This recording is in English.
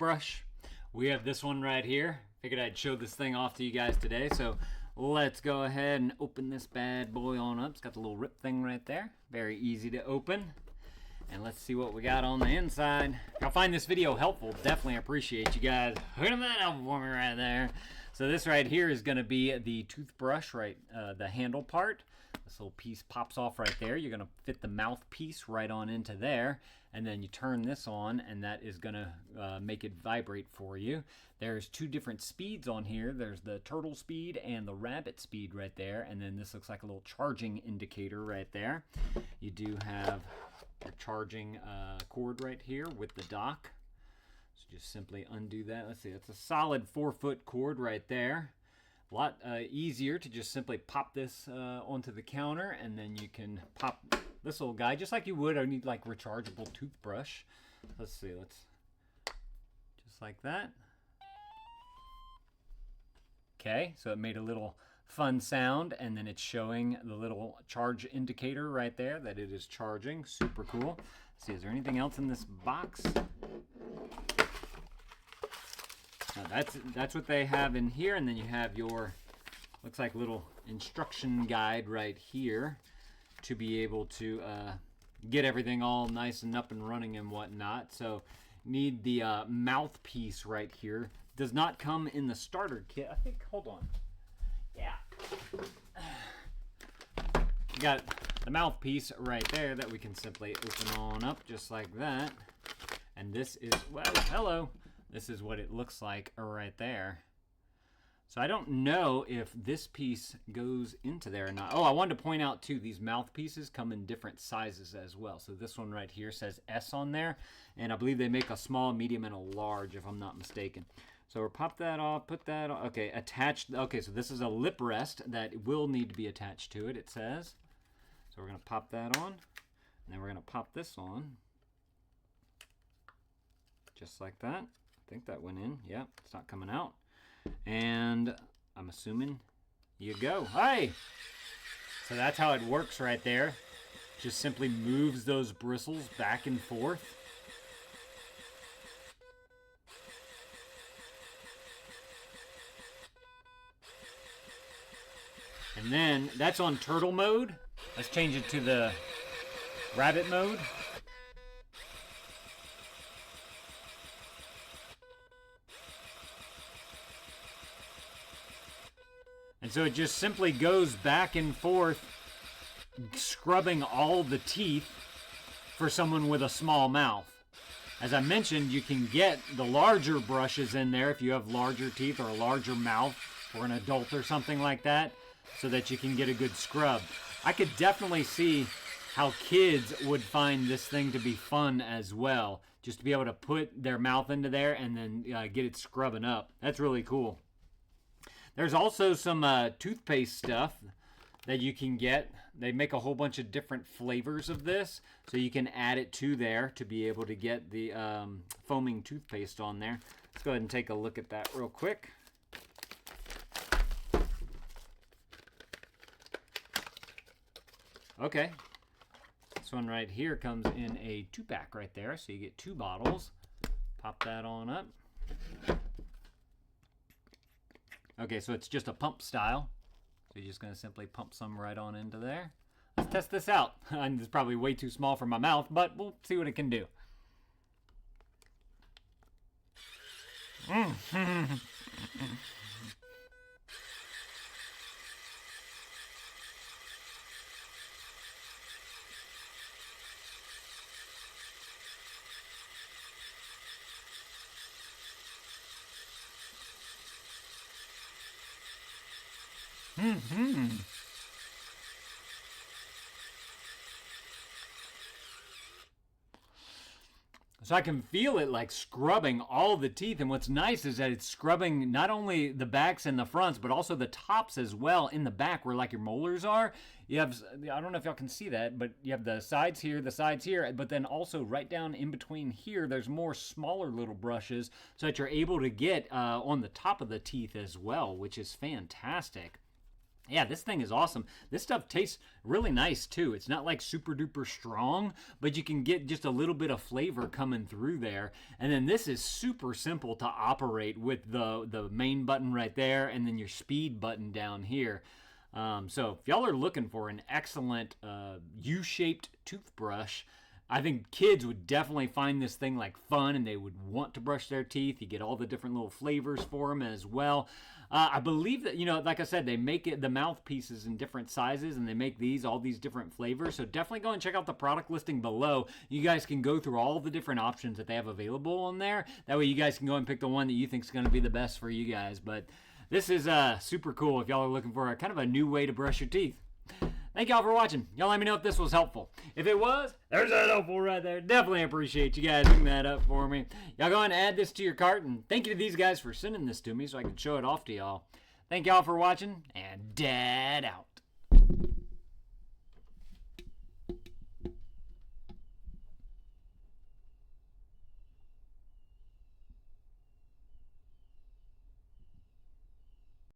toothbrush. We have this one right here. Figured I'd show this thing off to you guys today. So let's go ahead and open this bad boy on up. It's got the little rip thing right there. Very easy to open. And let's see what we got on the inside. If y'all find this video helpful, definitely appreciate you guys hooking that up for me right there. So this right here is going to be the toothbrush, right? The handle part. This little piece pops off right there. You're going to fit the mouthpiece right on into there. And then you turn this on, and that is going to make it vibrate for you. There's two different speeds on here. There's the turtle speed and the rabbit speed right there. And then this looks like a little charging indicator right there. You do have your charging cord right here with the dock. So just simply undo that. Let's see, it's a solid 4-foot cord right there. A lot easier to just simply pop this onto the counter, and then you can pop this little guy just like you would any like rechargeable toothbrush. Let's see, just like that. Okay, so it made a little fun sound, and then it's showing the little charge indicator right there that it is charging. Super cool. Let's see, is there anything else in this box? Now that's what they have in here, and then you have your, looks like little instruction guide right here to be able to get everything all nice and up and running and whatnot. So need the mouthpiece right here. Does not come in the starter kit. I think, hold on. Yeah. You got the mouthpiece right there that we can simply open on up just like that. And this is, well, hello. This is what it looks like right there. So I don't know if this piece goes into there or not. Oh, I wanted to point out too, these mouthpieces come in different sizes as well. So this one right here says S on there, and I believe they make a small, medium, and a large if I'm not mistaken. So we'll pop that off, put that on. Okay, attached. Okay, so this is a lip rest that will need to be attached to it, it says. So we're gonna pop that on, and then we're gonna pop this on. Just like that. I think that went in. Yeah, it's not coming out. And I'm assuming you go. Hey! So that's how it works right there. Just simply moves those bristles back and forth. And then that's on turtle mode. Let's change it to the rabbit mode. And so it just simply goes back and forth, scrubbing all the teeth for someone with a small mouth. As I mentioned, you can get the larger brushes in there if you have larger teeth or a larger mouth for an adult or something like that, so that you can get a good scrub. I could definitely see how kids would find this thing to be fun as well, just to be able to put their mouth into there and then get it scrubbing up. That's really cool. There's also some toothpaste stuff that you can get. They make a whole bunch of different flavors of this, so you can add it to there to be able to get the foaming toothpaste on there. Let's go ahead and take a look at that real quick. Okay, this one right here comes in a 2-pack right there, so you get 2 bottles. Pop that on up. Okay, so it's just a pump style. So you're just going to simply pump some right on into there. Let's test this out. It's probably way too small for my mouth, but we'll see what it can do. So I can feel it like scrubbing all the teeth, and what's nice is that it's scrubbing not only the backs and the fronts, but also the tops as well in the back where like your molars are. You have, I don't know if y'all can see that, but you have the sides here, but then also right down in between here, there's more smaller little brushes so that you're able to get on the top of the teeth as well, which is fantastic. Yeah, this thing is awesome. This stuff tastes really nice too. It's not like super duper strong, but you can get just a little bit of flavor coming through there. And then this is super simple to operate with the main button right there and then your speed button down here. So if y'all are looking for an excellent U-shaped toothbrush, I think kids would definitely find this thing like fun and they would want to brush their teeth. You get all the different little flavors for them as well. I believe that, like I said, they make the mouthpieces in different sizes and they make all these different flavors. So definitely go and check out the product listing below. You guys can go through all the different options that they have available on there. That way you guys can go and pick the one that you think is going to be the best for you guys. But this is super cool if y'all are looking for kind of a new way to brush your teeth. Thank y'all for watching. Y'all let me know if this was helpful. If it was, there's that helpful right there. Definitely appreciate you guys picking that up for me. Y'all go and add this to your cart. And thank you to these guys for sending this to me so I can show it off to y'all. Thank y'all for watching. And Dad out.